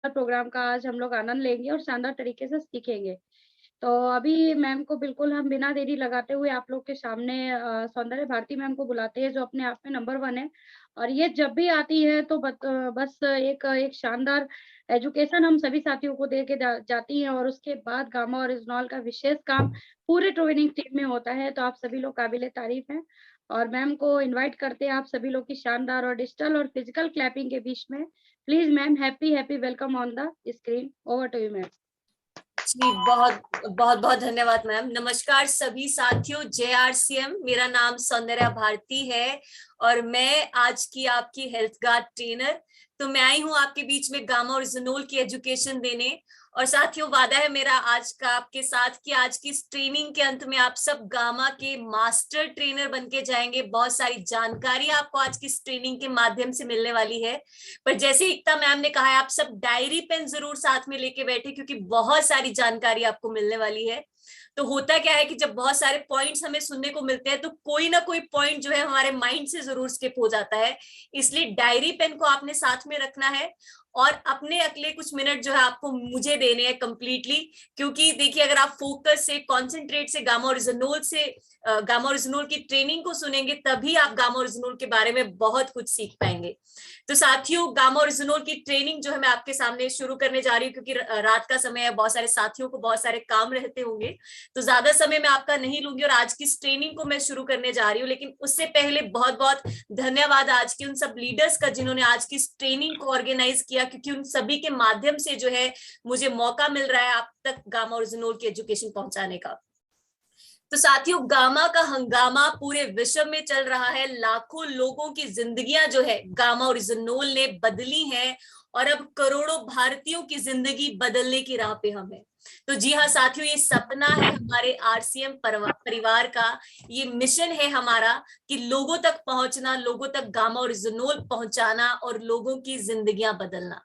Programme का आज हम लोग आनंद लेंगे और शानदार तरीके से सीखेंगे। तो अभी मैम को बिल्कुल हम बिना देरी लगाते हुए आप लोग के सामने सौंदर्य भारती मैम को बुलाते हैं, जो अपने आप में नंबर 1 है। और ये जब भी आती है तो बस एक एक शानदार एजुकेशन हम सभी साथियों को दे के जाती हैं, और उसके बाद गामा और इज़नॉल का विशेष काम पूरे ट्रेनिंग टीम में होता है। तो आप सभी लोग काबिल-ए-तारीफ़ हैं, और मैम को इनवाइट करते हैं आप सभी लोग की शानदार और डिजिटल और फिजिकल क्लैपिंग के बीच में। Please ma'am, happy welcome on the screen. Over to you ma'am. जी, बहुत बहुत बहुत धन्यवाद मैम। नमस्कार सभी साथियों, JRCM, मेरा नाम सौंदर्या भारती है और मैं आज की आपकी हेल्थ गार्ड ट्रेनर। तो मैं आई हूँ आपके बीच में गामा और इज़नोल की एजुकेशन देने। और साथियों, वादा है मेरा आज का आपके साथ कि आज की इस ट्रेनिंग के अंत में आप सब गामा के मास्टर ट्रेनर बन के जाएंगे। बहुत सारी जानकारी आपको आज की इस ट्रेनिंग के माध्यम से मिलने वाली है। पर जैसे एकता मैम ने कहा है, आप सब डायरी पेन जरूर साथ में लेके बैठे, क्योंकि बहुत सारी जानकारी आपको मिलने वाली है। तो होता क्या है कि जब बहुत सारे पॉइंट्स हमें सुनने को मिलते हैं तो कोई ना कोई पॉइंट जो है हमारे माइंड से जरूर स्किप हो जाता है। इसलिए डायरी पेन को आपने साथ में रखना है और अपने अगले कुछ मिनट जो है आपको मुझे देने हैं कंप्लीटली। क्योंकि देखिए, अगर आप फोकस से, कॉन्सेंट्रेट से गामा ओरिजिनल की ट्रेनिंग को सुनेंगे, तभी आप गामा ओरिजिनल के बारे में बहुत कुछ सीख पाएंगे। तो साथियों, गामा ओरिजिनल की ट्रेनिंग जो है मैं आपके सामने शुरू करने जा रही हूँ, क्योंकि रात का समय है, बहुत सारे साथियों को बहुत सारे काम रहते होंगे। तो ज्यादा समय मैं आपका नहीं लूंगी और आज की इस ट्रेनिंग को मैं शुरू करने जा रही हूँ। लेकिन उससे पहले बहुत बहुत धन्यवाद आज के उन सब लीडर्स का जिन्होंने आज की इस ट्रेनिंग को ऑर्गेनाइज किया, क्योंकि उन सभी के माध्यम से जो है मुझे मौका मिल रहा है आप तक गामा ओरिजिनल की एजुकेशन पहुंचाने का। तो साथियों, गामा का हंगामा पूरे विश्व में चल रहा है। लाखों लोगों की जिंदगियां जो है गामा ओरिजिनल ने बदली हैं और अब करोड़ों भारतीयों की जिंदगी बदलने की राह पे हम हैं। तो जी हाँ साथियों, ये सपना है हमारे RCM परिवार का, ये मिशन है हमारा कि लोगों तक पहुंचना, लोगों तक गामा ओरिजिनल पहुंचाना और लोगों की जिंदगियां बदलना।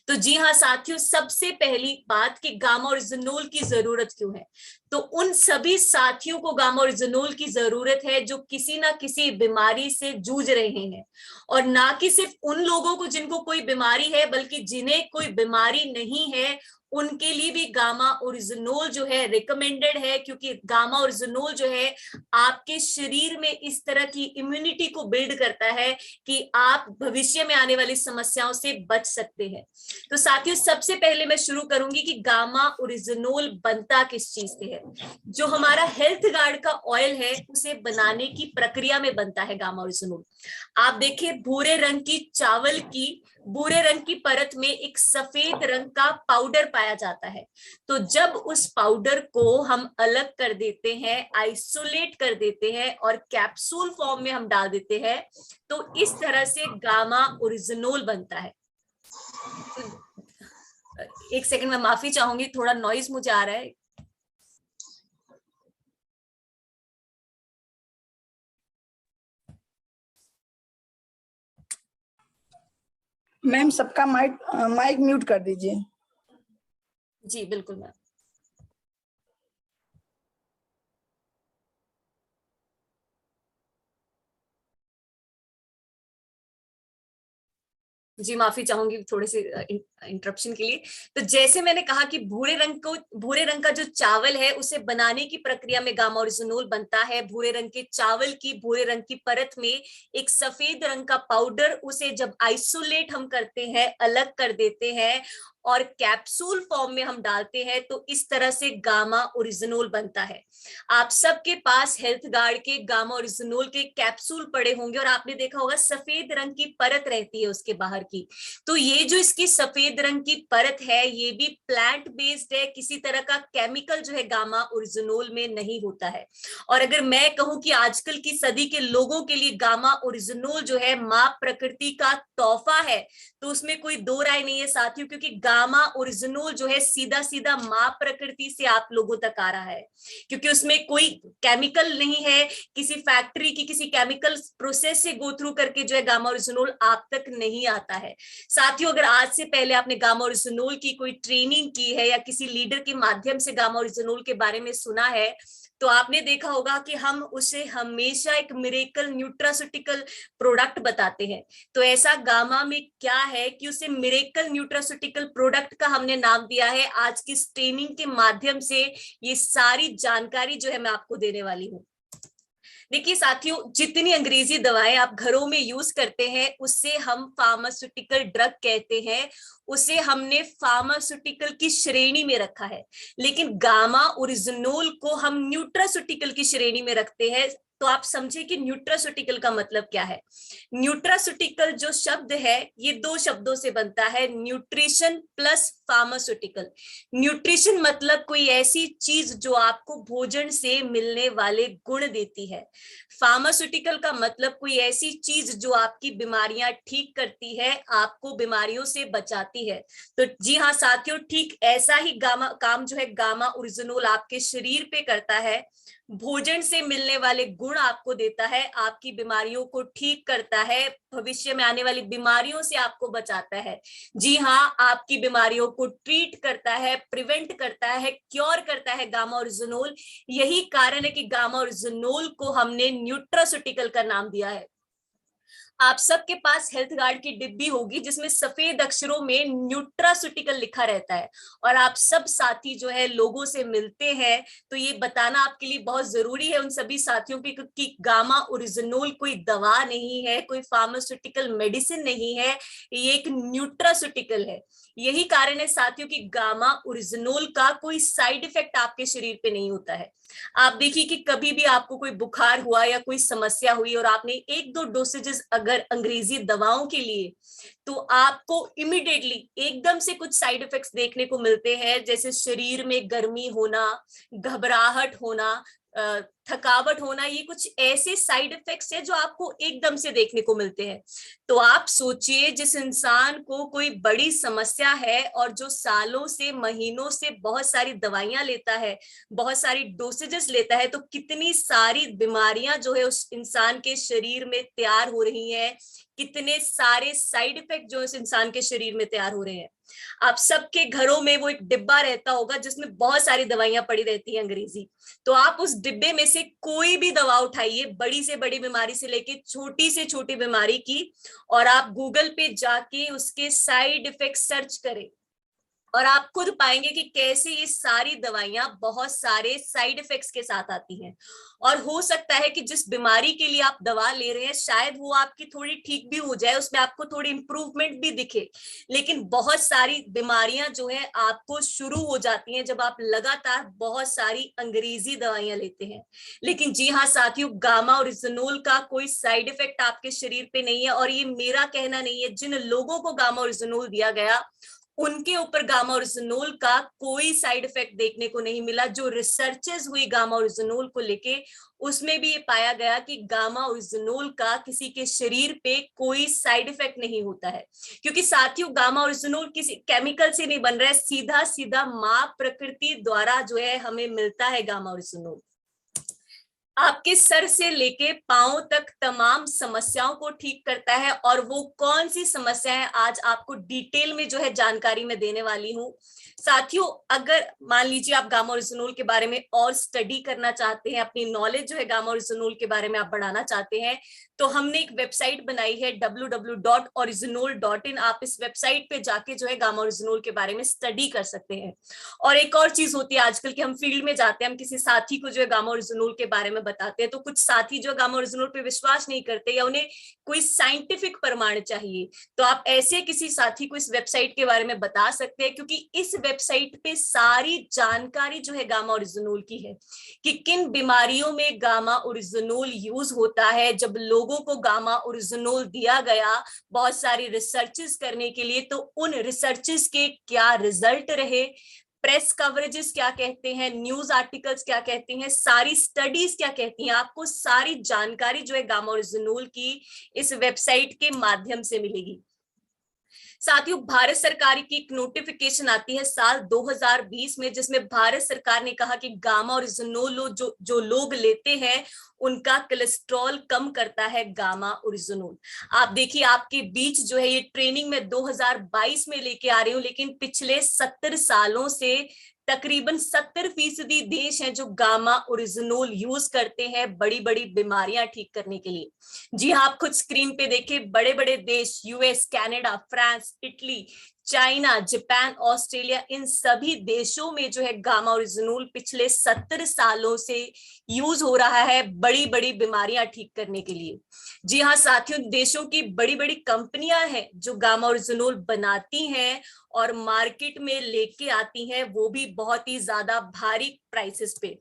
तो जी हाँ साथियों, सबसे पहली बात कि गामा ओरिजिनल की जरूरत क्यों है। तो उन सभी साथियों को गामा ओरिजिनल की जरूरत है जो किसी ना किसी बीमारी से जूझ रहे हैं, और ना कि सिर्फ उन लोगों को जिनको कोई बीमारी है, बल्कि जिन्हें कोई बीमारी नहीं है उनके लिए भी गामा ओरिजिनल जो है रिकमेंडेड है। क्योंकि गामा ओरिजिनल जो है आपके शरीर में इस तरह की इम्यूनिटी को बिल्ड करता है कि आप भविष्य में आने वाली समस्याओं से बच सकते हैं। तो साथियों, सबसे पहले मैं शुरू करूंगी कि गामा ओरिजिनल बनता किस चीज से है। जो हमारा हेल्थ गार्ड का ऑयल है, उसे बनाने की प्रक्रिया में बनता है गामा ओरिजिनल। आप देखिए, भूरे रंग की परत में एक सफेद रंग का पाउडर पाया जाता है। तो जब उस पाउडर को हम अलग कर देते हैं, आइसोलेट कर देते हैं और कैप्सूल फॉर्म में हम डाल देते हैं, तो इस तरह से गामा ओरिजिनल बनता है। एक सेकंड, मैं माफी चाहूंगी, थोड़ा नॉइज मुझे आ रहा है। मैम, सबका माइक म्यूट कर दीजिए। जी बिल्कुल मैम। जी माफी चाहूंगी थोड़ी सी इंटरप्शन के लिए। तो जैसे मैंने कहा कि भूरे रंग का जो चावल है उसे बनाने की प्रक्रिया में गामा ओरिजिनल बनता है। भूरे रंग के चावल की भूरे रंग की परत में एक सफेद रंग का पाउडर, उसे जब आइसोलेट हम करते हैं, अलग कर देते हैं और कैप्सूल फॉर्म में हम डालते हैं, तो इस तरह से गामा ओरिजिनल बनता है। आप सबके पास हेल्थ गार्ड के गामा ओरिजिनल के कैप्सूल पड़े होंगे और आपने देखा होगा सफेद रंग की परत रहती है उसके बाहर की। तो ये जो इसकी सफेद रंग की परत है, ये भी प्लांट बेस्ड है, किसी तरह का केमिकल जो है गामा ओरिजिनल में नहीं होता है। और अगर मैं कहूं कि आजकल की सदी के लोगों के लिए गामा ओरिजिनल जो है मां प्रकृति का तोहफा है, तो उसमें कोई दो राय नहीं है साथियों, क्योंकि गामा ओरिजिनल जो है सीधा सीधा मां प्रकृति से आप लोगों तक आ रहा है। क्योंकि उसमें कोई केमिकल नहीं है, किसी फैक्ट्री की किसी केमिकल प्रोसेस से गो थ्रू करके जो है गामा ओरिजिनल आप तक नहीं आता है। साथियों, अगर आज से पहले आपने गामा ओरिजिनल की कोई ट्रेनिंग की है या किसी लीडर के माध्यम से गामा ओरिजिनल के बारे में सुना है, तो आपने देखा होगा कि हम उसे हमेशा एक मिरेकल न्यूट्रास्यूटिकल प्रोडक्ट बताते हैं। तो ऐसा गामा में क्या है कि उसे मिरेकल न्यूट्रास्यूटिकल प्रोडक्ट का हमने नाम दिया है। आज की इस ट्रेनिंग के माध्यम से ये सारी जानकारी जो है मैं आपको देने वाली हूँ। देखिए साथियों, जितनी अंग्रेजी दवाएं आप घरों में यूज करते हैं उससे हम फार्मास्यूटिकल ड्रग कहते हैं, उसे हमने फार्मास्यूटिकल की श्रेणी में रखा है। लेकिन गामा ओरिजिनोल को हम न्यूट्रास्यूटिकल की श्रेणी में रखते हैं। तो आप समझे कि न्यूट्रास्यूटिकल का मतलब क्या है। न्यूट्रास्यूटिकल जो शब्द है ये दो शब्दों से बनता है, न्यूट्रिशन प्लस फार्मास्यूटिकल। न्यूट्रिशन मतलब कोई ऐसी चीज जो आपको भोजन से मिलने वाले गुण देती है। फार्मास्यूटिकल का मतलब कोई ऐसी चीज जो आपकी बीमारियां ठीक करती है, आपको बीमारियों से बचाती है। तो जी हाँ साथियों, ठीक ऐसा ही गामा काम जो है गामा ओरिजिनोल आपके शरीर पे करता है। भोजन से मिलने वाले गुण आपको देता है, आपकी बीमारियों को ठीक करता है, भविष्य में आने वाली बीमारियों से आपको बचाता है। जी हाँ, आपकी बीमारियों को ट्रीट करता है, प्रिवेंट करता है, क्योर करता है गामा ओरिजिनोल। यही कारण है कि गामा ओरिजिनोल को हमने न्यूट्रास्यूटिकल का नाम दिया है। आप सबके पास हेल्थ गार्ड की डिब्बी होगी जिसमें सफेद अक्षरों में न्यूट्रास्यूटिकल लिखा रहता है। और आप सब साथी जो है लोगों से मिलते हैं, तो ये बताना आपके लिए बहुत जरूरी है उन सभी साथियों की कि गामा ओरिजिनोल कोई दवा नहीं है, कोई फार्मास्यूटिकल मेडिसिन नहीं है, ये एक न्यूट्रास्यूटिकल है। यही कारण है साथियों कि गामा ओरिजिनोल का कोई साइड इफेक्ट आपके शरीर पे नहीं होता है। आप देखिए कि कभी भी आपको कोई बुखार हुआ या कोई समस्या हुई और आपने 1-2 डोसेजेस अगर अंग्रेजी दवाओं के लिए, तो आपको इमिडिएटली एकदम से कुछ साइड इफेक्ट्स देखने को मिलते हैं, जैसे शरीर में गर्मी होना, घबराहट होना, थकावट होना। ये कुछ ऐसे साइड इफेक्ट्स है जो आपको एकदम से देखने को मिलते हैं। तो आप सोचिए, जिस इंसान को कोई बड़ी समस्या है और जो सालों से महीनों से बहुत सारी दवाइयां लेता है, बहुत सारी डोसेजेस लेता है, तो कितनी सारी बीमारियां जो है उस इंसान के शरीर में तैयार हो रही हैं, कितने सारे साइड इफेक्ट जो इस इंसान के शरीर में तैयार हो रहे हैं। आप सबके घरों में वो एक डिब्बा रहता होगा जिसमें बहुत सारी दवाइयां पड़ी रहती हैं अंग्रेजी। तो आप उस डिब्बे में से कोई भी दवा उठाइए, बड़ी से बड़ी बीमारी से लेके छोटी से छोटी बीमारी की, और आप गूगल पे जाके उसके साइड इफेक्ट सर्च करें, और आप खुद पाएंगे कि कैसे ये सारी दवाइयां बहुत सारे साइड इफेक्ट्स के साथ आती हैं। और हो सकता है कि जिस बीमारी के लिए आप दवा ले रहे हैं शायद वो आपकी थोड़ी ठीक भी हो जाए, उसमें आपको थोड़ी इंप्रूवमेंट भी दिखे। लेकिन बहुत सारी बीमारियां जो है आपको शुरू हो जाती हैं जब आप लगातार बहुत सारी अंग्रेजी दवाइयां लेते हैं। लेकिन जी हाँ साथियों, गामा ओरिजिनोल का कोई साइड इफेक्ट आपके शरीर पे नहीं है। और ये मेरा कहना नहीं है, जिन लोगों को गामा ओरिजिनोल दिया गया उनके ऊपर गामा ओरिजिनोल का कोई साइड इफेक्ट देखने को नहीं मिला। जो रिसर्चेस हुई गामा ओरिजिनोल को लेके, उसमें भी ये पाया गया कि गामा ओरिजिनोल का किसी के शरीर पे कोई साइड इफेक्ट नहीं होता है। क्योंकि साथियों, गामा ओरिजिनोल किसी केमिकल से नहीं बन रहा है, सीधा सीधा मां प्रकृति द्वारा जो है हमें मिलता है गामा ओरिजिनोल। आपके सर से लेके पांव तक तमाम समस्याओं को ठीक करता है। और वो कौन सी समस्या है आज आपको डिटेल में जो है जानकारी मैं देने वाली हूँ। साथियों, अगर मान लीजिए आप गामा ओरिजिनोल के बारे में और स्टडी करना चाहते हैं, अपनी नॉलेज जो है गामा ओरिजिनोल के बारे में आप बढ़ाना चाहते हैं, तो हमने एक वेबसाइट बनाई है www.originol.in। आप इस वेबसाइट पे जाके जो है गामा ओरिजिनोल के बारे में स्टडी कर सकते हैं। और एक और चीज होती है आजकल कि हम फील्ड में जाते हैं, हम किसी साथी को जो है गामा ओरिजिनोल के बारे में बताते हैं, तो कुछ साथी जो गामा ओरिजिनोल पे विश्वास नहीं करते या उन्हें कोई साइंटिफिक प्रमाण चाहिए, तो आप ऐसे किसी साथी को इस वेबसाइट के बारे में बता सकते हैं। क्योंकि इस वेबसाइट पे सारी जानकारी जो है गामा ओरिजिनोल की है कि किन बीमारियों में गामा ओरिजिनोल यूज होता है। जब लोगों को गामा ओरिजिनोल दिया गया बहुत सारी रिसर्चेस करने के लिए, तो उन रिसर्चेस के क्या रिजल्ट रहे, प्रेस कवरेजेस क्या कहते हैं, न्यूज आर्टिकल्स क्या कहते हैं, सारी स्टडीज क्या कहती हैं, आपको सारी जानकारी जो है गामा ओरिजिनोल की इस वेबसाइट के माध्यम से मिलेगी। साथियों, भारत सरकार की एक नोटिफिकेशन आती है साल 2020 में, जिसमें भारत सरकार ने कहा कि गामा ओरिजिनोल जो लोग लेते हैं उनका कोलेस्ट्रॉल कम करता है गामा ओरिजिनोल। आप देखिए, आपके बीच जो है ये ट्रेनिंग में 2022 में लेके आ रही हूँ, लेकिन पिछले 70 सालों से तकरीबन 70% देश हैं जो गामा ओरिजिनोल यूज करते हैं बड़ी बड़ी बीमारियां ठीक करने के लिए। जी हाँ, आप खुद स्क्रीन पे देखें, बड़े बड़े देश US, Canada, France, Italy, China, Japan, Australia, इन सभी देशों में जो है गामा ओरिजिनोल पिछले 70 सालों से यूज हो रहा है बड़ी बड़ी बीमारियां ठीक करने के लिए। जी हाँ साथियों, देशों की बड़ी बड़ी कंपनियां हैं जो गामा ओरिजिनोल बनाती हैं और मार्केट में लेके आती हैं, वो भी बहुत ही ज्यादा भारी प्राइसेस पे।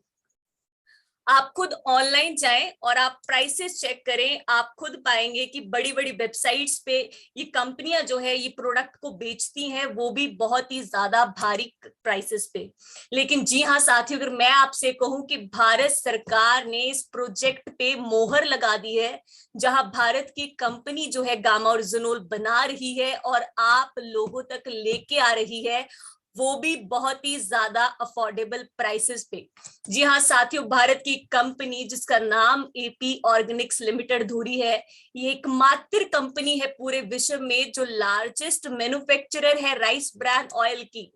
आप खुद ऑनलाइन जाएं और आप प्राइसेस चेक करें, आप खुद पाएंगे कि बड़ी बड़ी वेबसाइट्स पे ये कंपनियां जो है ये प्रोडक्ट को बेचती हैं, वो भी बहुत ही ज्यादा भारी प्राइसेस पे। लेकिन जी हाँ साथियों, अगर मैं आपसे कहूं कि भारत सरकार ने इस प्रोजेक्ट पे मोहर लगा दी है, जहां भारत की कंपनी जो है गामा ओरिजिनोल बना रही है और आप लोगों तक लेके आ रही है, वो भी बहुत ही ज्यादा अफोर्डेबल प्राइसेस पे। जी हाँ साथियों, भारत की कंपनी जिसका नाम एपी ऑर्गेनिक्स लिमिटेड धुरी है, ये एकमात्र कंपनी है पूरे विश्व में जो लार्जेस्ट मैन्युफैक्चरर है राइस ब्रान ऑयल की।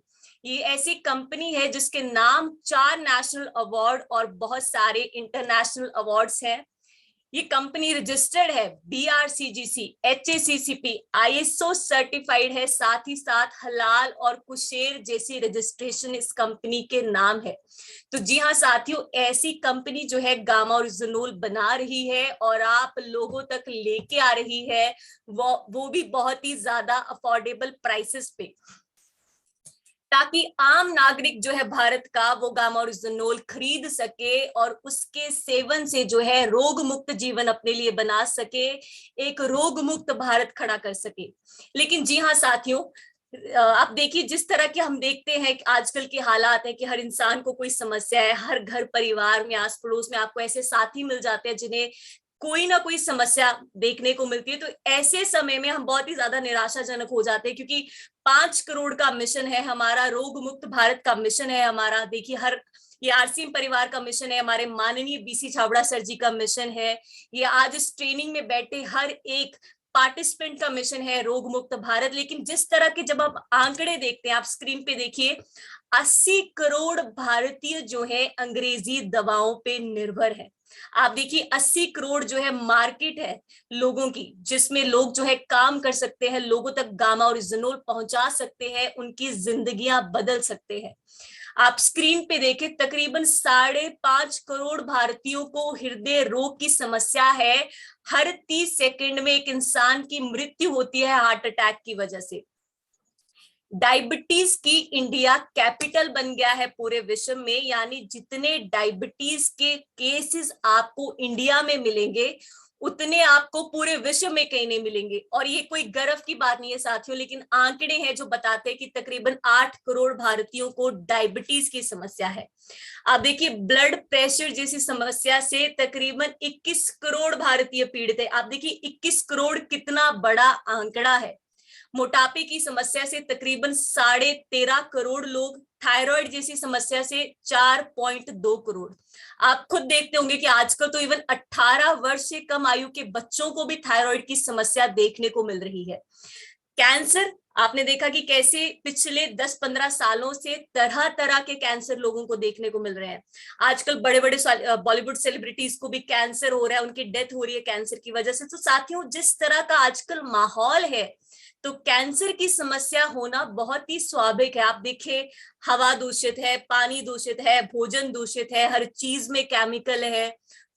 ये ऐसी कंपनी है जिसके नाम 4 नेशनल अवार्ड और बहुत सारे इंटरनेशनल अवार्ड्स हैं। ये कंपनी रजिस्टर्ड है BRCGC, HACCP, ISO सर्टिफाइड है, साथ ही साथ हलाल और कुशेर जैसी रजिस्ट्रेशन इस कंपनी के नाम है। तो जी हाँ साथियों, ऐसी कंपनी जो है गामा ओरिजिनोल बना रही है और आप लोगों तक लेके आ रही है, वो भी बहुत ही ज्यादा अफोर्डेबल प्राइसेस पे, ताकि आम नागरिक जो है भारत का वो गामा ओरिजिनोल खरीद सके और उसके सेवन से जो है रोग मुक्त जीवन अपने लिए बना सके, एक रोग मुक्त भारत खड़ा कर सके। लेकिन जी हाँ साथियों, आप देखिए जिस तरह के हम देखते हैं कि आजकल के हालात है कि हर इंसान को कोई समस्या है, हर घर परिवार में आस पड़ोस में आपको ऐसे साथी मिल जाते हैं जिन्हें कोई ना कोई समस्या देखने को मिलती है। तो ऐसे समय में हम बहुत ही ज्यादा निराशाजनक हो जाते हैं, क्योंकि 5 करोड़ का मिशन है हमारा, रोग मुक्त भारत का मिशन है हमारा। देखिए ये आरसीएम परिवार का मिशन है, हमारे माननीय बीसी छाबड़ा सर जी का मिशन है, ये आज इस ट्रेनिंग में बैठे हर एक पार्टिसिपेंट का मिशन है रोग मुक्त भारत। लेकिन जिस तरह के जब आप आंकड़े देखते हैं, आप स्क्रीन पे देखिए, 80 करोड़ भारतीय जो है अंग्रेजी दवाओं पे निर्भर है। आप देखिए 80 करोड़ जो है मार्केट है लोगों की, जिसमें लोग जो है काम कर सकते हैं, लोगों तक गामा ओरिजिनोल पहुंचा सकते हैं, उनकी जिंदगियां बदल सकते हैं। आप स्क्रीन पे देखें, तकरीबन 5.5 करोड़ भारतीयों को हृदय रोग की समस्या है। हर 30 सेकंड में एक इंसान की मृत्यु होती है हार्ट अटैक की वजह से। डायबिटीज की इंडिया कैपिटल बन गया है पूरे विश्व में, यानी जितने डायबिटीज के केसेस आपको इंडिया में मिलेंगे उतने आपको पूरे विश्व में कहीं नहीं मिलेंगे। और ये कोई गर्व की बात नहीं है साथियों, लेकिन आंकड़े हैं जो बताते हैं कि तकरीबन 8 करोड़ भारतीयों को डायबिटीज की समस्या है। आप देखिए ब्लड प्रेशर जैसी समस्या से तकरीबन 21 करोड़ भारतीय पीड़ित है। आप देखिए 21 करोड़ कितना बड़ा आंकड़ा है। मोटापे की समस्या से तकरीबन 13.5 करोड़ लोग, थायराइड जैसी समस्या से 4.2 करोड़। आप खुद देखते होंगे कि आजकल तो इवन 18 वर्ष से कम आयु के बच्चों को भी थायराइड की समस्या देखने को मिल रही है। कैंसर, आपने देखा कि कैसे पिछले 10-15 सालों से तरह तरह के कैंसर लोगों को देखने को मिल रहे हैं। आजकल बड़े बड़े बॉलीवुड सेलिब्रिटीज को भी कैंसर हो रहा है, उनकी डेथ हो रही है कैंसर की वजह से। तो साथियों, जिस तरह का आजकल माहौल है, तो कैंसर की समस्या होना बहुत ही स्वाभाविक है। आप देखिए हवा दूषित है, पानी दूषित है, भोजन दूषित है, हर चीज में केमिकल है,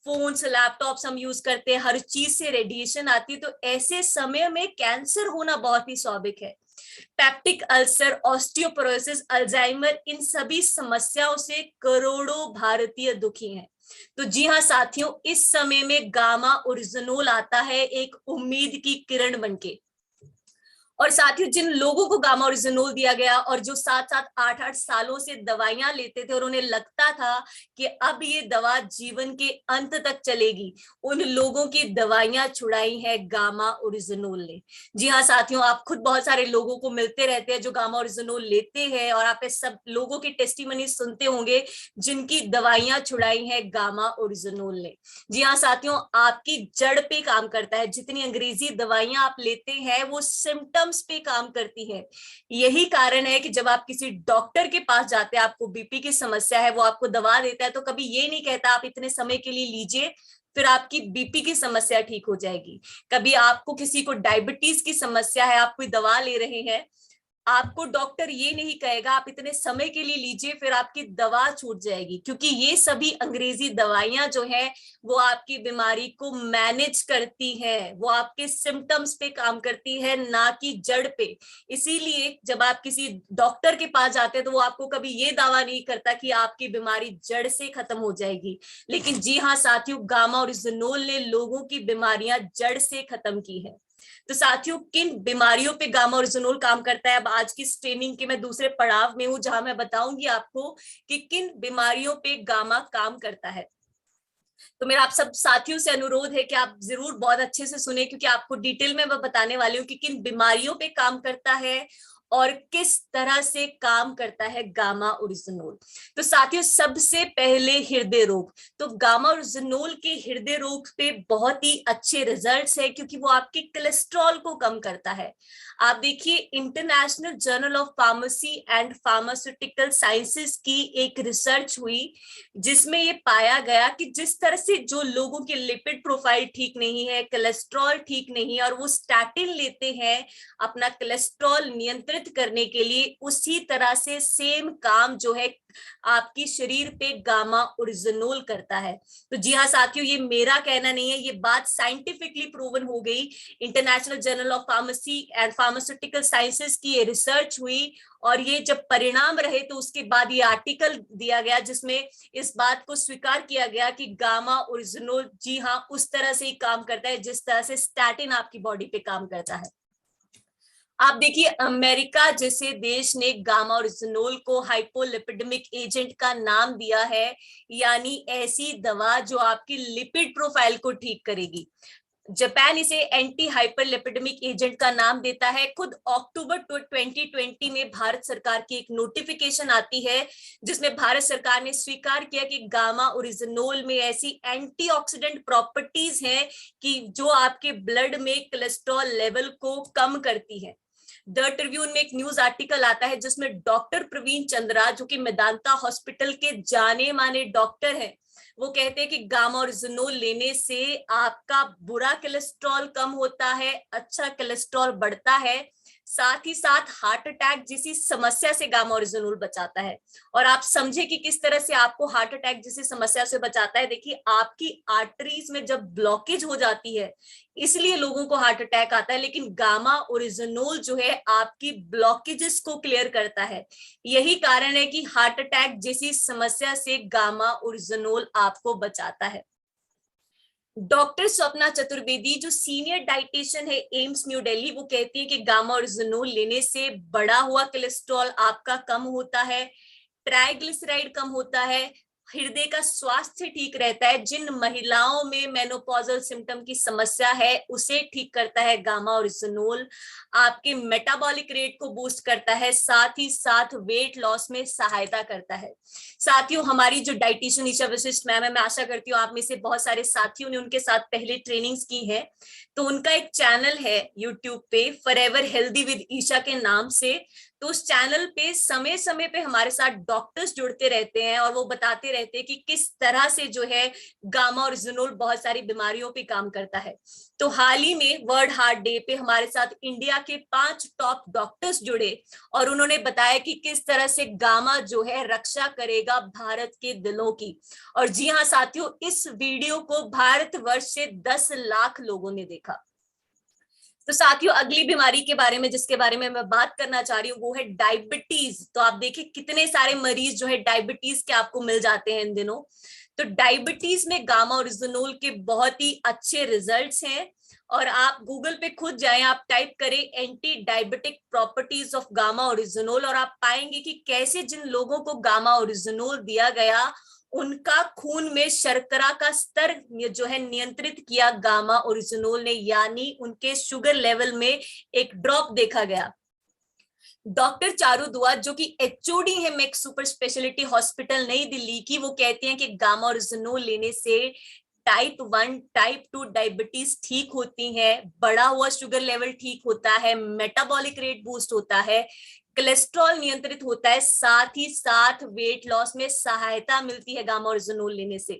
फोन्स लैपटॉप्स हम यूज करते हैं, हर चीज से रेडिएशन आती है। तो ऐसे समय में कैंसर होना बहुत ही स्वाभाविक है। पेप्टिक अल्सर, ऑस्टियोपोरोसिस, अल्जाइमर, इन सभी समस्याओं से करोड़ों भारतीय दुखी हैं। तो जी हाँ साथियों, इस समय में गामा ओरिजिनोल आता है एक उम्मीद की किरण बनके। और साथियों, जिन लोगों को गामा ओरिजिनोल दिया गया और जो 7-7, 8-8 सालों से दवाइयां लेते थे और उन्हें लगता था कि अब ये दवा जीवन के अंत तक चलेगी, उन लोगों की दवाइयां छुड़ाई है गामा ओरिजिनोल ने। जी हाँ साथियों, आप खुद बहुत सारे लोगों को मिलते रहते हैं जो गामा ओरिजिनोल लेते हैं, और आप इस सब लोगों की टेस्टिमनी सुनते होंगे जिनकी दवाइयां छुड़ाई है गामा ओरिजिनोल ने। जी हाँ साथियों, आपकी जड़ पे काम करता है। जितनी अंग्रेजी दवाइयां आप लेते हैं वो सिम्टम सिम्टम्स पे काम करती है। यही कारण है कि जब आप किसी डॉक्टर के पास जाते हैं, आपको बीपी की समस्या है, वो आपको दवा देता है तो कभी ये नहीं कहता आप इतने समय के लिए लीजिए फिर आपकी बीपी की समस्या ठीक हो जाएगी। कभी आपको किसी को डायबिटीज की समस्या है, आप कोई दवा ले रहे हैं, आपको डॉक्टर ये नहीं कहेगा आप इतने समय के लिए लीजिए फिर आपकी दवा छूट जाएगी, क्योंकि ये सभी अंग्रेजी दवाइयां जो है वो आपकी बीमारी को मैनेज करती हैं, वो आपके सिम्टम्स पे काम करती है, ना कि जड़ पे। इसीलिए जब आप किसी डॉक्टर के पास जाते हैं तो वो आपको कभी ये दावा नहीं करता कि आपकी बीमारी जड़ से खत्म हो जाएगी। लेकिन जी हाँ साथियों, गामा ओरिजिनोल ने लोगों की बीमारियां जड़ से खत्म की है। तो साथियों, किन बीमारियों पे गामा ओरिजिनोल काम करता है, अब आज की इस ट्रेनिंग के मैं दूसरे पड़ाव में हूं जहां मैं बताऊंगी आपको कि किन बीमारियों पे गामा काम करता है। तो मेरा आप सब साथियों से अनुरोध है कि आप जरूर बहुत अच्छे से सुने, क्योंकि आपको डिटेल में मैं बताने वाली हूँ कि किन बीमारियों पे काम करता है और किस तरह से काम करता है गामा ओरिजिनोल। तो साथियों, सबसे पहले हृदय रोग। तो गामा ओरिजिनोल के हृदय रोग पे बहुत ही अच्छे रिजल्ट्स है, क्योंकि वो आपके कोलेस्ट्रॉल को कम करता है। आप देखिए, international journal of pharmacy and pharmaceutical sciences की एक रिसर्च हुई जिसमें ये पाया गया कि जिस तरह से जो लोगों की लिपिड प्रोफाइल ठीक नहीं है, कोलेस्ट्रॉल ठीक नहीं है और वो स्टैटिन लेते हैं अपना कोलेस्ट्रॉल नियंत्रित करने के लिए, उसी तरह से सेम काम जो है आपकी शरीर पे गामा ओरिजिनोल करता है। तो जी हाँ साथियों, ये मेरा कहना नहीं है, ये बात साइंटिफिकली प्रूवन हो गई। International journal of pharmacy and pharmaceutical sciences की ये रिसर्च हुई और ये जब परिणाम रहे तो उसके बाद ये आर्टिकल दिया गया जिसमें इस बात को स्वीकार किया गया कि गामा ओरिजिनोल जी हाँ उस तरह से ही काम करता है जिस तरह से स्टैटिन आपकी बॉडी पे काम करता है। आप देखिए, अमेरिका जैसे देश ने गामा ओरिजिनोल को हाइपोलिपिडेमिक एजेंट का नाम दिया है, यानी ऐसी दवा जो आपकी लिपिड प्रोफाइल को ठीक करेगी। जापान इसे एंटी हाइपरलिपिडेमिक एजेंट का नाम देता है। खुद अक्टूबर 2020 में भारत सरकार की एक नोटिफिकेशन आती है जिसमें भारत सरकार ने स्वीकार किया कि गामा ओरिजिनोल में ऐसी एंटीऑक्सीडेंट प्रॉपर्टीज हैं कि जो आपके ब्लड में कोलेस्ट्रॉल लेवल को कम करती है। द ट्रिब्यून में एक न्यूज आर्टिकल आता है जिसमें डॉक्टर प्रवीण चंद्रा, जो कि मेदांता हॉस्पिटल के जाने माने डॉक्टर हैं, वो कहते हैं कि गामा ओरिजिनोल लेने से आपका बुरा कोलेस्ट्रॉल कम होता है, अच्छा कोलेस्ट्रॉल बढ़ता है, साथ ही साथ हार्ट अटैक जैसी समस्या से गामा ओरिजिनोल बचाता है। और आप समझे कि किस तरह से आपको हार्ट अटैक जैसी समस्या से बचाता है। देखिए, आपकी आर्टरीज में जब ब्लॉकेज हो जाती है इसलिए लोगों को हार्ट अटैक आता है, लेकिन गामा ओरिजिनोल जो है आपकी ब्लॉकेजेस को क्लियर करता है। यही कारण है कि हार्ट अटैक जैसी समस्या से गामा ओरिजिनोल आपको बचाता है। डॉक्टर स्वप्ना चतुर्वेदी, जो सीनियर डाइटिशियन है एम्स न्यू दिल्ली, वो कहती है कि गामा ओरिजिनोल लेने से बढ़ा हुआ कोलेस्ट्रॉल आपका कम होता है, ट्राइग्लिसराइड कम होता है, हृदय का स्वास्थ्य ठीक रहता है। जिन महिलाओं में मेनोपॉजल सिम्टम की समस्या है उसे ठीक करता है गामा ओरिजिनोल, आपके मेटाबॉलिक रेट को बूस्ट करता है, साथ ही साथ वेट लॉस में सहायता करता है। साथियों, हमारी जो डाइटिशियन ईशा वशिष्ठ मैम है, मैं आशा करती हूँ आप में से बहुत सारे साथियों ने उनके साथ पहले ट्रेनिंग्स की है, तो उनका एक चैनल है यूट्यूब पे फॉरएवर हेल्दी विद ईशा के नाम से। तो उस चैनल पे समय समय पे हमारे साथ डॉक्टर्स जुड़ते रहते हैं और वो बताते रहते हैं कि किस तरह से जो है गामा ओरिजिनोल बहुत सारी बीमारियों पे काम करता है। तो हाल ही में वर्ल्ड हार्ट डे पे हमारे साथ इंडिया के 5 टॉप डॉक्टर्स जुड़े और उन्होंने बताया कि किस तरह से गामा जो है रक्षा करेगा भारत के दिलों की। और जी हाँ साथियों, इस वीडियो को भारतवर्ष से 10 लाख लोगों ने देखा। तो साथियों, अगली बीमारी के बारे में जिसके बारे में मैं बात करना चाह रही हूँ वो है डायबिटीज। तो आप देखिए कितने सारे मरीज जो है डायबिटीज के आपको मिल जाते हैं इन दिनों। तो डायबिटीज में गामा ओरिजिनोल के बहुत ही अच्छे रिजल्ट्स हैं और आप गूगल पे खुद जाएं, आप टाइप करें anti diabetic properties of gamma oryzanol और आप पाएंगे कि कैसे जिन लोगों को गामा ओरिजिनोल दिया गया उनका खून में शर्करा का स्तर जो है नियंत्रित किया गामा ओरिजिनोल ने, यानी उनके शुगर लेवल में एक ड्रॉप देखा गया। डॉक्टर चारू दुआ, जो कि एचओडी है मेक सुपर स्पेशलिटी हॉस्पिटल नई दिल्ली की, वो कहते हैं कि गामा ओरिजिनोल लेने से टाइप 1 टाइप 2 डायबिटीज ठीक होती है, बढ़ा हुआ शुगर लेवल ठीक होता है, मेटाबॉलिक रेट बूस्ट होता है, कोलेस्ट्रॉल नियंत्रित होता है, साथ ही साथ वेट लॉस में सहायता मिलती है गामा ओरिजिनोल लेने से।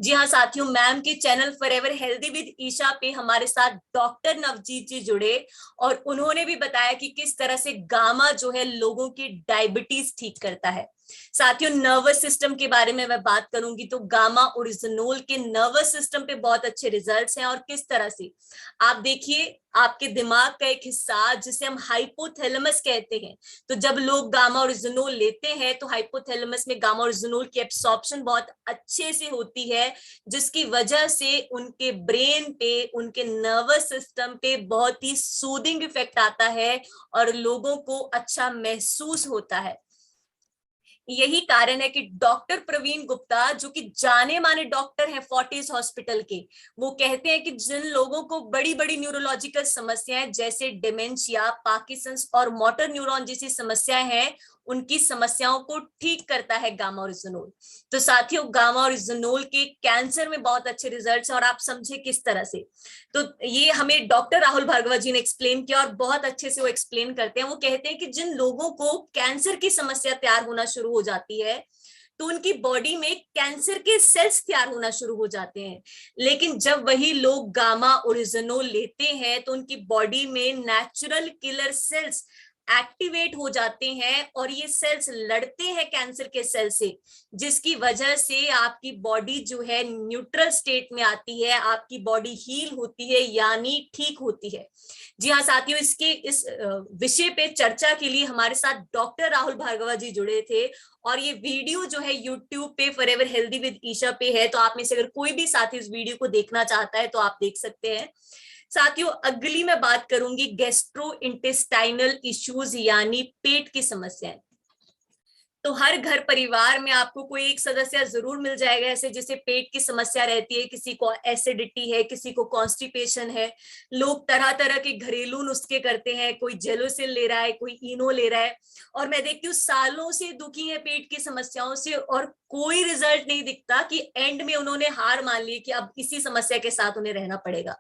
जी हाँ साथियों, मैम के channel forever healthy with Isha पे हमारे साथ डॉक्टर नवजीत जी जुड़े और उन्होंने भी बताया कि किस तरह से गामा जो है लोगों की डायबिटीज ठीक करता है। साथियों, नर्वस सिस्टम के बारे में मैं बात करूंगी तो गामा ओरिजिनोल के नर्वस सिस्टम पे बहुत अच्छे रिजल्ट्स हैं। और किस तरह से आप देखिए, आपके दिमाग का एक हिस्सा जिसे हम हाइपोथैलेमस कहते हैं, तो जब लोग गामा ओरिजिनोल लेते हैं तो हाइपोथैलेमस में गामा ओरिजिनोल की एब्सॉर्प्शन बहुत अच्छे से होती है, जिसकी वजह से उनके ब्रेन पे, उनके नर्वस सिस्टम पे बहुत ही सूदिंग इफेक्ट आता है और लोगों को अच्छा महसूस होता है। यही कारण है कि डॉक्टर प्रवीण गुप्ता, जो कि जाने माने डॉक्टर हैं फोर्टिस हॉस्पिटल के, वो कहते हैं कि जिन लोगों को बड़ी बड़ी न्यूरोलॉजिकल समस्याएं जैसे डिमेंशिया, पार्किंसंस और मोटर न्यूरॉन जैसी समस्याएं हैं, उनकी समस्याओं को ठीक करता है गामा ओरिजिनोल। तो साथियों, गामा ओरिजिनोल के कैंसर में बहुत अच्छे रिजल्ट्स हैं और आप समझे किस तरह से। तो ये हमें डॉक्टर राहुल भार्गवा जी ने एक्सप्लेन किया और बहुत अच्छे से वो एक्सप्लेन करते हैं। वो कहते हैं कि जिन लोगों को कैंसर की समस्या तैयार होना शुरू हो जाती है तो उनकी बॉडी में कैंसर के सेल्स तैयार होना शुरू हो जाते हैं, लेकिन जब वही लोग गामा ओरिजिनोल लेते हैं तो उनकी बॉडी में नेचुरल किलर सेल्स एक्टिवेट हो जाते हैं और ये सेल्स लड़ते हैं कैंसर के सेल से, जिसकी वजह से आपकी बॉडी जो है न्यूट्रल स्टेट में आती है, आपकी बॉडी हील होती है यानी ठीक होती है। जी हाँ साथियों, इस विषय पे चर्चा के लिए हमारे साथ डॉक्टर राहुल भार्गवा जी जुड़े थे और ये वीडियो जो है यूट्यूब पे फॉरएवर हेल्दी विद ईशा पे है, तो आप में से अगर कोई भी साथी इस वीडियो को देखना चाहता है तो आप देख सकते हैं। साथियों, अगली मैं बात करूंगी गैस्ट्रो इंटेस्टाइनल इश्यूज यानी पेट की समस्याएं। तो हर घर परिवार में आपको कोई एक सदस्य जरूर मिल जाएगा ऐसे जिसे पेट की समस्या रहती है, किसी को एसिडिटी है, किसी को कॉन्स्टिपेशन है। लोग तरह तरह के घरेलू नुस्खे करते हैं, कोई जेलोसिल ले रहा है, कोई इनो ले रहा है, और मैं देखती हूँ सालों से दुखी है पेट की समस्याओं से और कोई रिजल्ट नहीं दिखता कि एंड में उन्होंने हार मान ली कि अब इसी समस्या के साथ उन्हें रहना पड़ेगा।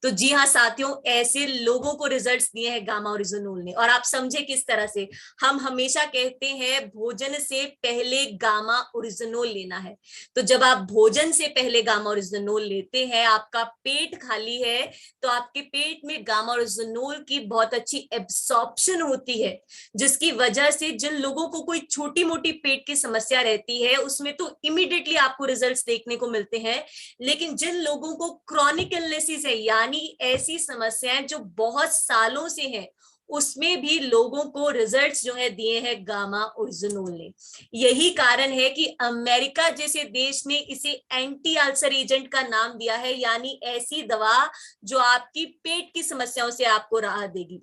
तो जी हाँ साथियों, ऐसे लोगों को रिजल्ट्स दिए हैं गामा ओरिजिनोल ने। और आप समझे किस तरह से। हम हमेशा कहते हैं भोजन से पहले गामा ओरिजिनोल लेना है, तो जब आप भोजन से पहले गामा ओरिजिनोल लेते हैं, आपका पेट खाली है, तो आपके पेट में गामा ओरिजिनोल की बहुत अच्छी एब्सॉर्प्शन होती है, जिसकी वजह से जिन लोगों को कोई छोटी मोटी पेट की समस्या रहती है उसमें तो इमीडिएटली आपको रिजल्ट्स देखने को मिलते हैं, लेकिन जिन लोगों को क्रॉनिक इलनेसेस है यानी ऐसी समस्याएं जो बहुत सालों से हैं, उसमें भी लोगों को रिजल्ट्स जो है दिए हैं गामा ओरिजिनोल ने। यही कारण है कि अमेरिका जैसे देश ने इसे एंटी अल्सर एजेंट का नाम दिया है, यानी ऐसी दवा जो आपकी पेट की समस्याओं से आपको राहत देगी।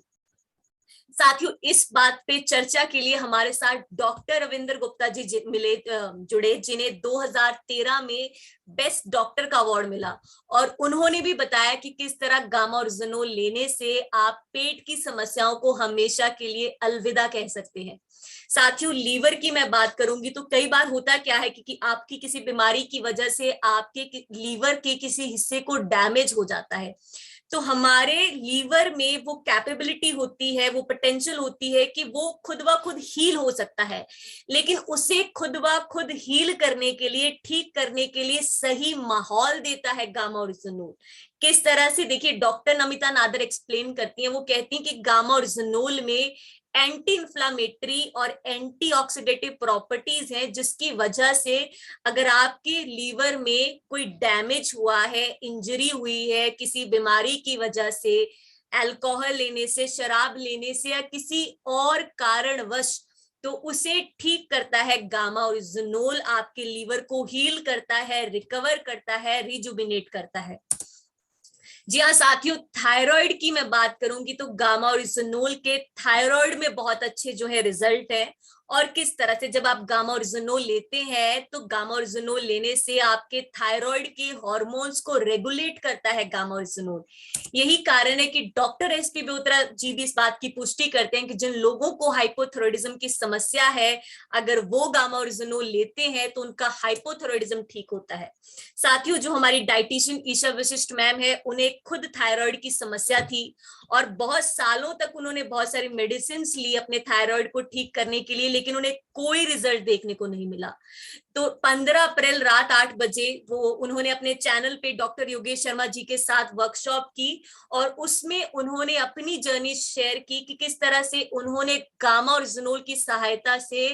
साथियों, इस बात पे चर्चा के लिए हमारे साथ डॉक्टर रविंद्र गुप्ता जी जुड़े, जिन्हें 2013 में बेस्ट डॉक्टर का अवार्ड मिला, और उन्होंने भी बताया कि किस तरह गामा ओरिजिनोल लेने से आप पेट की समस्याओं को हमेशा के लिए अलविदा कह सकते हैं। साथियों, लीवर की मैं बात करूंगी तो कई बार होता क्या है कि आपकी किसी बीमारी की वजह से आपके लीवर के किसी हिस्से को डैमेज हो जाता है, तो हमारे लीवर में वो कैपेबिलिटी होती है, वो पोटेंशियल होती है कि वो खुद ब खुद हील हो सकता है, लेकिन उसे खुद ब खुद हील करने के लिए, ठीक करने के लिए सही माहौल देता है गामा ओरिजिनोल। किस तरह से, देखिए डॉक्टर नमिता नादर एक्सप्लेन करती हैं। वो कहती हैं कि गामा ओरिजिनोल में एंटी इंफ्लामेटरी और एंटीऑक्सीडेटिव प्रॉपर्टीज हैं, जिसकी वजह से अगर आपके लीवर में कोई डैमेज हुआ है, इंजरी हुई है किसी बीमारी की वजह से, अल्कोहल लेने से, शराब लेने से या किसी और कारणवश, तो उसे ठीक करता है गामा ओरिजिनोल। आपके लीवर को हील करता है, रिकवर करता है, रिजुबिनेट करता है। जी हाँ साथियों, थायराइड की मैं बात करूंगी तो गामा ओरिजिनोल के थायराइड में बहुत अच्छे जो है रिजल्ट है, और किस तरह से जब आप गामा ओरिजिनोल लेते हैं तो गामा ओरिजिनोल लेने से आपके थायराइड के हार्मोन्स को रेगुलेट करता है गामा ओरिजिनोल। यही कारण है कि डॉक्टर एसपी बोत्रा जी भी इस बात की पुष्टि करते हैं कि जिन लोगों को हाइपोथायराइडिज्म की समस्या है, अगर वो गामा ओरिजिनोल लेते हैं तो उनका हाइपोथायराइडिज्म ठीक होता है। साथियों, जो हमारी डाइटिशियन ईशा वशिष्ठ मैम है, उन्हें खुद थायराइड की समस्या थी और बहुत सालों तक उन्होंने बहुत सारी मेडिसिन ली अपने थायराइड को ठीक करने के लिए, लेकिन उन्हें कोई रिजल्ट देखने को नहीं मिला। तो 15 अप्रैल रात 8 बजे उन्होंने अपने चैनल पे डॉक्टर योगेश शर्मा जी के साथ वर्कशॉप की और उसमें उन्होंने अपनी जर्नी शेयर की कि किस तरह से उन्होंने गामा ओरिजिनोल की सहायता से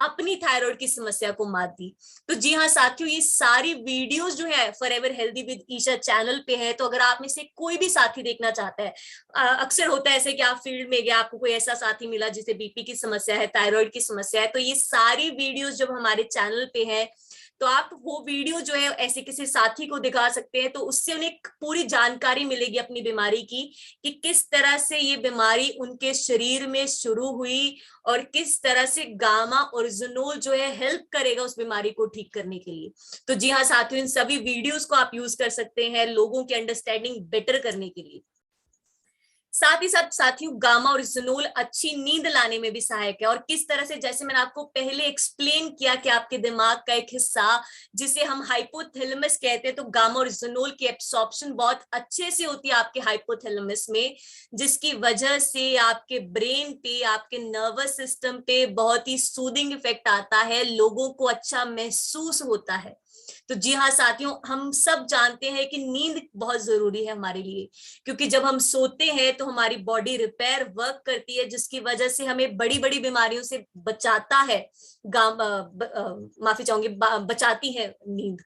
अपनी थायराइड की समस्या को मात दी। तो जी हाँ साथियों, ये सारी वीडियोस जो है forever healthy with Isha channel पे है। तो अगर आप में से कोई भी साथी देखना चाहता है, अक्सर होता है ऐसे कि आप फील्ड में गए, आपको कोई ऐसा साथी मिला जिसे बीपी की समस्या है, थायराइड की समस्या है, तो ये सारी वीडियोस जब हमारे चैनल पे है तो आप वो वीडियो जो है ऐसे किसी साथी को दिखा सकते हैं, तो उससे उन्हें पूरी जानकारी मिलेगी अपनी बीमारी की कि किस तरह से ये बीमारी उनके शरीर में शुरू हुई और किस तरह से गामा ओरिजिनोल जो है हेल्प करेगा उस बीमारी को ठीक करने के लिए। तो जी हाँ साथियों, इन सभी वीडियोस को आप यूज कर सकते हैं लोगों की अंडरस्टैंडिंग बेटर करने के लिए। साथ ही साथ साथियों, गामा ओरिजिनोल अच्छी नींद लाने में भी सहायक है। और किस तरह से, जैसे मैंने आपको पहले एक्सप्लेन किया कि आपके दिमाग का एक हिस्सा जिसे हम हाइपोथैलेमस कहते हैं, तो गामा ओरिजिनोल की एब्सॉर्प्शन बहुत अच्छे से होती है आपके हाइपोथैलेमस में, जिसकी वजह से आपके ब्रेन पे, आपके नर्वस सिस्टम पे बहुत ही सूदिंग इफेक्ट आता है, लोगों को अच्छा महसूस होता है। तो जी हाँ साथियों, हम सब जानते हैं कि नींद बहुत जरूरी है हमारे लिए, क्योंकि जब हम सोते हैं तो हमारी बॉडी रिपेयर वर्क करती है, जिसकी वजह से हमें बड़ी बड़ी बीमारियों से बचाता है। माफी चाहूंगी, बचाती है नींद।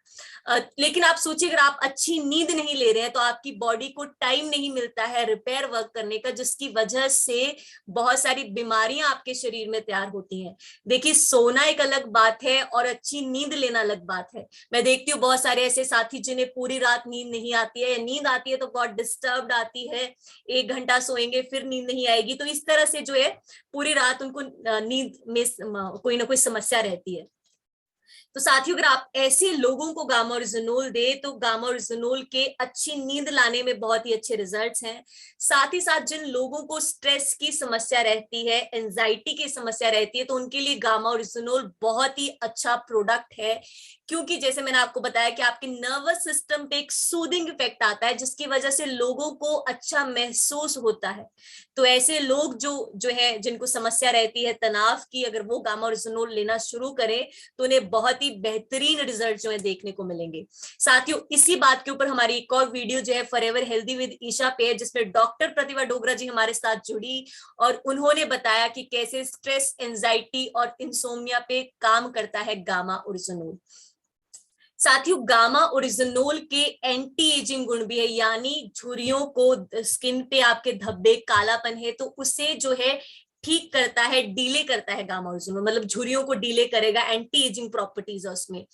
लेकिन आप सोचिए, अगर आप अच्छी नींद नहीं ले रहे हैं तो आपकी बॉडी को टाइम नहीं मिलता है रिपेयर वर्क करने का, जिसकी वजह से बहुत सारी बीमारियां आपके शरीर में तैयार होती हैं। देखिए, सोना एक अलग बात है और अच्छी नींद लेना अलग बात है। मैं देखती हूँ बहुत सारे ऐसे साथी जिन्हें पूरी रात नींद नहीं आती है, या नींद आती है तो बहुत डिस्टर्ब्ड आती है, 1 घंटा सोएंगे फिर नींद नहीं आएगी, तो इस तरह से जो है पूरी रात उनको नींद में कोई ना कोई समस्या रहती है। तो साथियों, अगर आप ऐसे लोगों को गामा ओरिजिनोल दे तो गामा ओरिजिनोल के अच्छी नींद लाने में बहुत ही अच्छे रिजल्ट्स हैं। साथ ही साथ जिन लोगों को स्ट्रेस की समस्या रहती है, एंजाइटी की समस्या रहती है, तो उनके लिए गामा ओरिजिनोल बहुत ही अच्छा प्रोडक्ट है, क्योंकि जैसे मैंने आपको बताया कि आपके नर्वस सिस्टम पे एक सूदिंग इफेक्ट आता है, जिसकी वजह से लोगों को अच्छा महसूस होता है। तो ऐसे लोग जो है जिनको समस्या रहती है तनाव की, अगर वो गामा ओरिजिनोल लेना शुरू करें तो उन्हें बहुत ही बेहतरीन रिजल्ट जो है देखने को मिलेंगे। साथियों, इसी बात के ऊपर हमारी एक और वीडियो जो है फॉरएवर हेल्दी विद ईशा पे है, जिसमें डॉक्टर प्रतिभा डोगरा जी हमारे साथ जुड़ी और उन्होंने बताया कि कैसे स्ट्रेस, एंजाइटी और इंसोम्निया पे काम करता है गामा ओरिजिनोल। साथियों, गामा ओरिजिनोल के एंटी एजिंग गुण भी है, यानी झुर्रियों को, स्किन पे आपके धब्बे, कालापन है तो उसे जो है ठीक करता है, डीले करता है गामा ओरिजिनोल, मतलब झुर्रियों को डीले करेगा, एंटी एजिंग प्रॉपर्टीज है उसमें।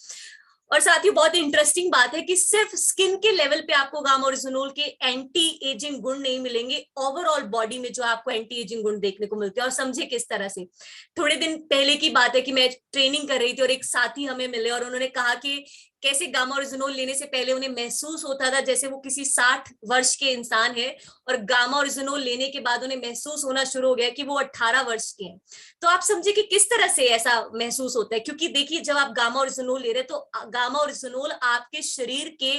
और साथ ही बहुत इंटरेस्टिंग बात है कि सिर्फ स्किन के लेवल पे आपको गामा ओरिजिनोल के एंटी एजिंग गुण नहीं मिलेंगे, ओवरऑल बॉडी में जो आपको एंटी एजिंग गुण देखने को मिलते हैं। और समझे किस तरह से, थोड़े दिन पहले की बात है कि मैं ट्रेनिंग कर रही थी और एक साथी हमें मिले और उन्होंने कहा कि कैसे गामा ओरिजिनोल लेने से पहले उन्हें महसूस होता था जैसे वो किसी 60 वर्ष के इंसान है, और गामा ओरिजिनोल लेने के बाद उन्हें महसूस होना शुरू हो गया कि वो 18 वर्ष के हैं। तो आप समझे कि किस तरह से ऐसा महसूस होता है, क्योंकि देखिए, जब आप गामा ओरिजिनोल ले रहे हैं तो गामा ओरिजिनोल आपके शरीर के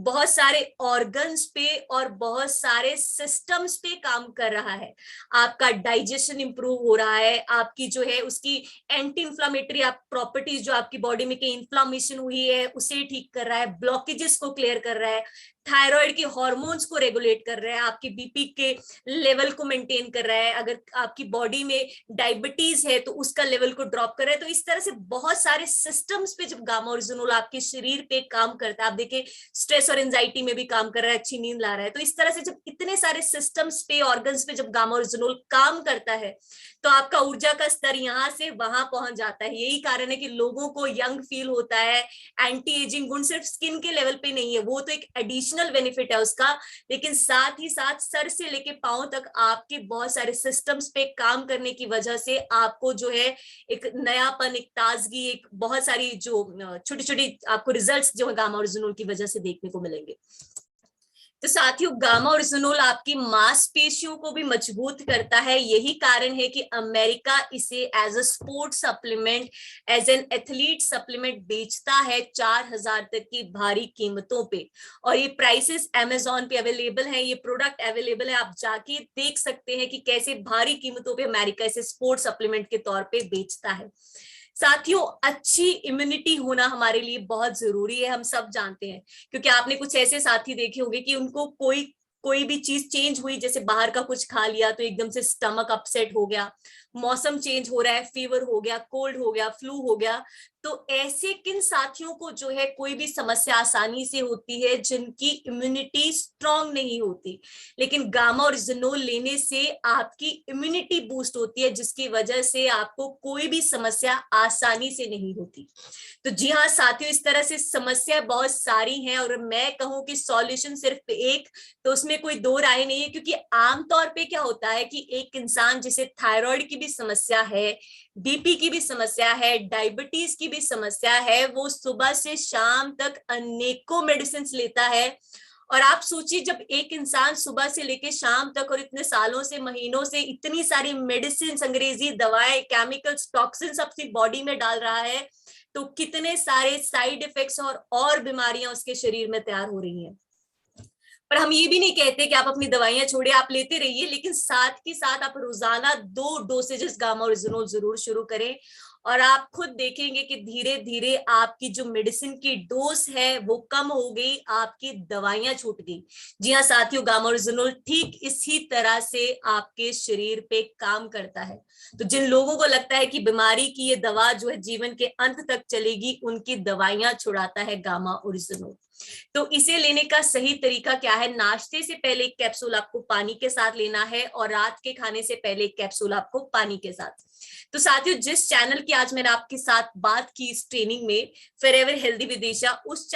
बहुत सारे ऑर्गन्स पे और बहुत सारे सिस्टम्स पे काम कर रहा है। आपका डाइजेशन इंप्रूव हो रहा है, आपकी जो है उसकी एंटी इंफ्लामेटरी प्रॉपर्टीज, जो आपकी बॉडी में कहीं इंफ्लामेशन हुई है उसे ठीक कर रहा है, ब्लॉकेजेस को क्लियर कर रहा है, थायराइड के हार्मोन्स को रेगुलेट कर रहा है, आपके बीपी के लेवल को मेंटेन कर रहा है, अगर आपकी बॉडी में डायबिटीज है तो उसका लेवल को ड्रॉप कर रहा है। तो इस तरह से बहुत सारे सिस्टम्स पे जब गामा ओरिजिनोल आपके शरीर पे काम करता है, आप देखिए स्ट्रेस और एंजाइटी में भी काम कर रहा है, अच्छी नींद ला रहा है, तो इस तरह से जब इतने सारे सिस्टम्स पे, ऑर्गन्स पे जब गामा ओरिजिनोल काम करता है तो आपका ऊर्जा का स्तर यहाँ से वहां पहुंच जाता है। यही कारण है कि लोगों को यंग फील होता है, एंटी एजिंग गुण सिर्फ स्किन के लेवल पे नहीं है, वो तो एक एडिशनल बेनिफिट है उसका, लेकिन साथ ही साथ सर से लेके पांव तक आपके बहुत सारे सिस्टम्स पे काम करने की वजह से आपको जो है एक नयापन, एक ताजगी, एक बहुत सारी जो छोटी छोटी आपको रिजल्ट्स जो है गामा ओरिजिनोल की वजह से देखने को मिलेंगे। तो साथियों, गामा ओरिजिनोल आपकी मांसपेशियों को भी मजबूत करता है। यही कारण है कि अमेरिका इसे as a sport supplement, as an athlete supplement बेचता है 4000 तक की भारी कीमतों पे। और ये प्राइसेस अमेजोन पे अवेलेबल है, ये प्रोडक्ट अवेलेबल है, आप जाके देख सकते हैं कि कैसे भारी कीमतों पे अमेरिका इसे स्पोर्ट सप्लीमेंट के तौर पे बेचता है। साथियों, अच्छी इम्यूनिटी होना हमारे लिए बहुत जरूरी है, हम सब जानते हैं, क्योंकि आपने कुछ ऐसे साथी देखे होंगे कि उनको कोई भी चीज चेंज हुई, जैसे बाहर का कुछ खा लिया तो एकदम से स्टमक अपसेट हो गया, मौसम चेंज हो रहा है, फीवर हो गया, कोल्ड हो गया, फ्लू हो गया। तो ऐसे किन साथियों को जो है कोई भी समस्या आसानी से होती है, जिनकी इम्यूनिटी स्ट्रांग नहीं होती, लेकिन गामा ओरिजिनोल लेने से आपकी इम्यूनिटी बूस्ट होती है, जिसकी वजह से आपको कोई भी समस्या आसानी से नहीं होती। तो जी हाँ साथियों, इस तरह से समस्या बहुत सारी हैं, और मैं कहूं कि सॉल्यूशन सिर्फ एक, तो उसमें कोई दो राय नहीं है। क्योंकि आमतौर पे क्या होता है कि एक इंसान जिसे थायराइड की भी समस्या है, बीपी की भी समस्या है, डायबिटीज की भी समस्या है, वो सुबह से शाम तक अनेकों मेडिसिन लेता है। और आप सोचिए, जब एक इंसान सुबह से लेके शाम तक और इतने सालों से, महीनों से इतनी सारी मेडिसिन, अंग्रेजी दवाएं, केमिकल्स, टॉक्सिन्स अपनी बॉडी में डाल रहा है, तो कितने सारे साइड इफेक्ट्स और बीमारियां उसके शरीर में तैयार हो रही हैं। पर हम ये भी नहीं कहते कि आप अपनी दवाइयां छोड़िए, आप लेते रहिए, लेकिन साथ ही साथ आप रोजाना 2 डोसेजेस गामा ओरिजिनोल जरूर शुरू करें। और आप खुद देखेंगे कि धीरे धीरे आपकी जो मेडिसिन की डोज है वो कम हो गई, आपकी दवाइयां छूट गई। जी हाँ साथियों, गामा ओरिजिनोल ठीक इसी तरह से आपके शरीर पे काम करता है। तो जिन लोगों को लगता है कि बीमारी की ये दवा जो है जीवन के अंत तक चलेगी, उनकी दवाइयां छुड़ाता है गामा ओरिजिनोल। तो इसे लेने का सही तरीका क्या है? नाश्ते से पहले एक कैप्सूल आपको पानी के साथ लेना है, और रात के खाने से पहले एक कैप्सूल आपको पानी के साथ। तो साथियों, जिस चैनल की आज मैंने आपके साथ बात की इस ट्रेनिंग में, फॉरएवर हेल्दी विदिशा, उस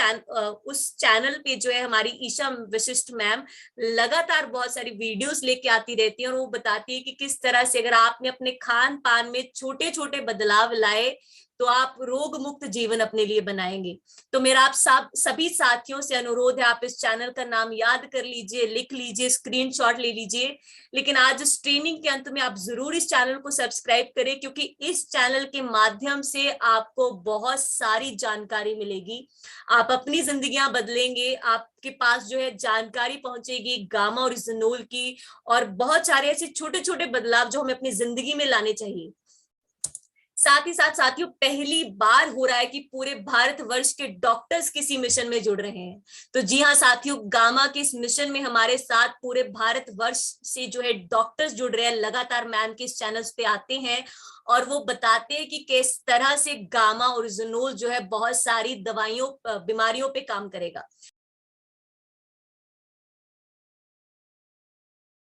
चैनल पे जो है हमारी ईशा वशिष्ठ मैम लगातार बहुत सारी वीडियोस लेके आती रहती है, और वो बताती है कि किस तरह से अगर आपने अपने खान पान में छोटे छोटे बदलाव लाए तो आप रोग मुक्त जीवन अपने लिए बनाएंगे। तो मेरा आप सभी साथियों से अनुरोध है, आप इस चैनल का नाम याद कर लीजिए, लिख लीजिए, स्क्रीनशॉट ले लीजिए, लेकिन आज इस ट्रेनिंग के अंत में आप जरूर इस चैनल को सब्सक्राइब करें, क्योंकि इस चैनल के माध्यम से आपको बहुत सारी जानकारी मिलेगी। आप अपनी जिंदगियां बदलेंगे, आपके पास जो है जानकारी पहुंचेगी गामा ओरिजिनोल की, और बहुत सारे ऐसे छोटे छोटे बदलाव जो हमें अपनी जिंदगी में लाने चाहिए। साथ ही साथ साथियों, पहली बार हो रहा है कि पूरे भारतवर्ष के डॉक्टर्स किसी मिशन में जुड़ रहे हैं। तो जी हाँ साथियों, गामा के इस मिशन में हमारे साथ पूरे भारतवर्ष से जो है डॉक्टर्स जुड़ रहे हैं। लगातार मैम के इस चैनल्स पे आते हैं और वो बताते हैं कि किस तरह से गामा ओरिजिनोल जो है बहुत सारी दवाइयों, बीमारियों पे काम करेगा।